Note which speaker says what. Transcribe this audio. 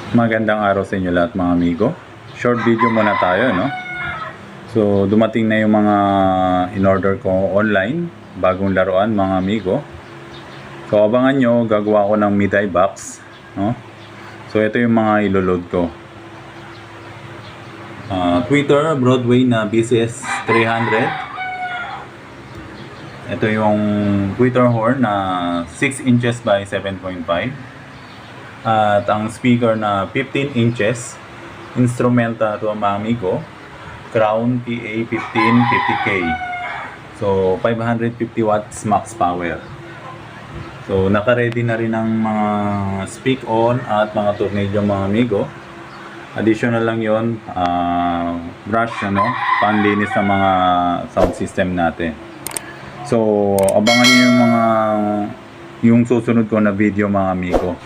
Speaker 1: Magandang araw sa inyo lahat mga amigo. Short video muna tayo, no? So, dumating na yung mga in-order ko online, bagong laruan mga amigo. So, abangan nyo, gagawa ko ng mid-eye box, no? So, ito yung mga iloload ko. Twitter Broadway na BCS 300. Ito yung Twitter horn na 6 inches by 7.5. At ang speaker na 15 inches, instrumental to mga amigo, Crown PA1550K. So 550 watts max power. So naka-ready na rin ang mga speak on at mga tornilyo mga amigo. Additional lang yon, brush, ano, panlinis ng mga sound system natin. So abangan niyo yung susunod ko na video mga amigo.